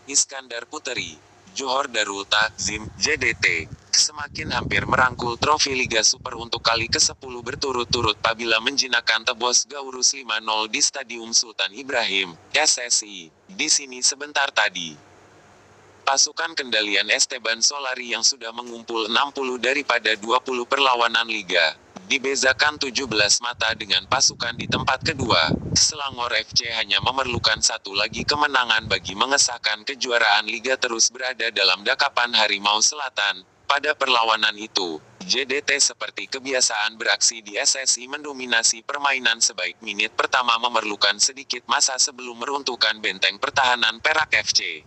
Iskandar Puteri, Johor Darul Takzim, JDT, semakin hampir merangkul trofi Liga Super untuk kali ke-10 berturut-turut apabila menjinakkan tebos Gaurus 5-0 di Stadium Sultan Ibrahim, SSI. Di sini sebentar tadi, pasukan kendalian Esteban Solari yang sudah mengumpul 60 daripada 20 perlawanan Liga, dibezakan 17 mata dengan pasukan di tempat kedua. Selangor FC hanya memerlukan satu lagi kemenangan bagi mengesahkan kejuaraan Liga terus berada dalam dakapan Harimau Selatan. Pada perlawanan itu, JDT seperti kebiasaan beraksi di SSI mendominasi permainan sebaik menit pertama memerlukan sedikit masa sebelum meruntuhkan benteng pertahanan Perak FC.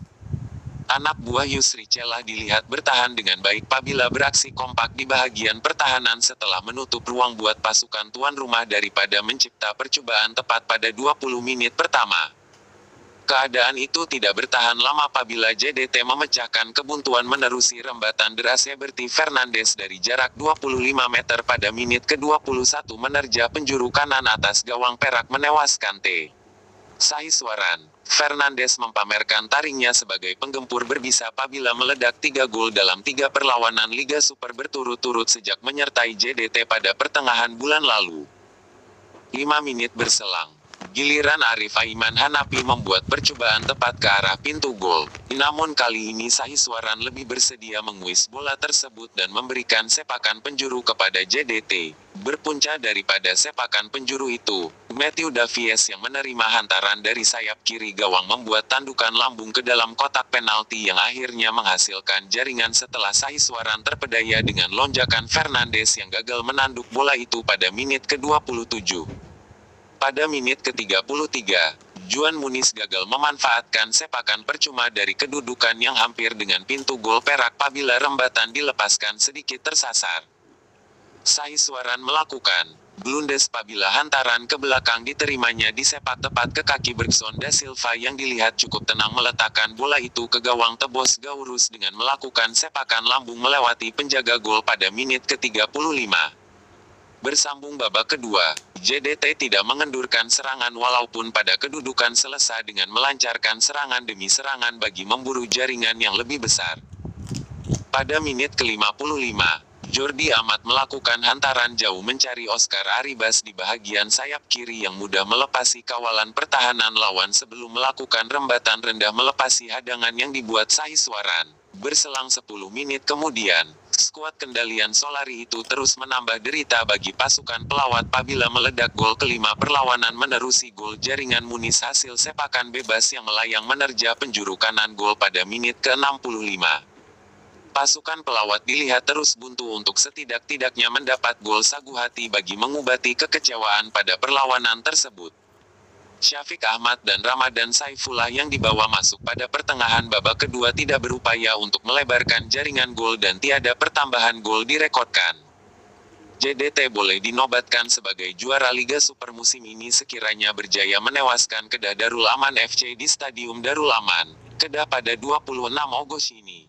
Anak buah Yusri Celah dilihat bertahan dengan baik apabila beraksi kompak di bahagian pertahanan setelah menutup ruang buat pasukan tuan rumah daripada mencipta percobaan tepat pada 20 menit pertama. Keadaan itu tidak bertahan lama apabila JDT memecahkan kebuntuan menerusi rembatan deras Berti Fernandes dari jarak 25 meter pada menit ke-21 menerja penjuru kanan atas gawang Perak menewaskan T. Sahiswaran. Fernandes mempamerkan taringnya sebagai penggempur berbisa apabila meledak 3 gol dalam 3 perlawanan Liga Super berturut-turut sejak menyertai JDT pada pertengahan bulan lalu. 5 menit berselang, giliran Arif Aiman Hanapi membuat percobaan tepat ke arah pintu gol. Namun kali ini Sahiswaran lebih bersedia menguis bola tersebut dan memberikan sepakan penjuru kepada JDT. Berpunca daripada sepakan penjuru itu, Matthew Davies yang menerima hantaran dari sayap kiri gawang membuat tandukan lambung ke dalam kotak penalti yang akhirnya menghasilkan jaringan setelah Sahiswaran terpedaya dengan lonjakan Fernandes yang gagal menanduk bola itu pada menit ke-27. Pada menit ke-33, Juan Muniz gagal memanfaatkan sepakan percuma dari kedudukan yang hampir dengan pintu gol Perak apabila rembatan dilepaskan sedikit tersasar. Sahiswaran melakukan blundes apabila hantaran ke belakang diterimanya disepak tepat ke kaki Bergson da Silva yang dilihat cukup tenang meletakkan bola itu ke gawang tebos Gaurus dengan melakukan sepakan lambung melewati penjaga gol pada menit ke-35. Bersambung babak kedua, JDT tidak mengendurkan serangan walaupun pada kedudukan selesai dengan melancarkan serangan demi serangan bagi memburu jaringan yang lebih besar. Pada menit ke-55, Jordi Amat melakukan hantaran jauh mencari Oscar Arribas di bahagian sayap kiri yang mudah melepasi kawalan pertahanan lawan sebelum melakukan rembatan rendah melepasi hadangan yang dibuat Sahiswaran. Berselang 10 menit kemudian, skuad kendalian Solari itu terus menambah derita bagi pasukan pelawat apabila meledak gol kelima perlawanan menerusi gol jaringan Muniz hasil sepakan bebas yang melayang menerja penjuru kanan gol pada menit ke-65. Pasukan pelawat dilihat terus buntu untuk setidak-tidaknya mendapat gol sagu hati bagi mengobati kekecewaan pada perlawanan tersebut. Syafiq Ahmad dan Ramadan Saifullah yang dibawa masuk pada pertengahan babak kedua tidak berupaya untuk melebarkan jaringan gol dan tiada pertambahan gol direkodkan. JDT boleh dinobatkan sebagai juara Liga Super musim ini sekiranya berjaya menewaskan Kedah Darul Aman FC di Stadium Darul Aman, Kedah pada 26 Agustus ini.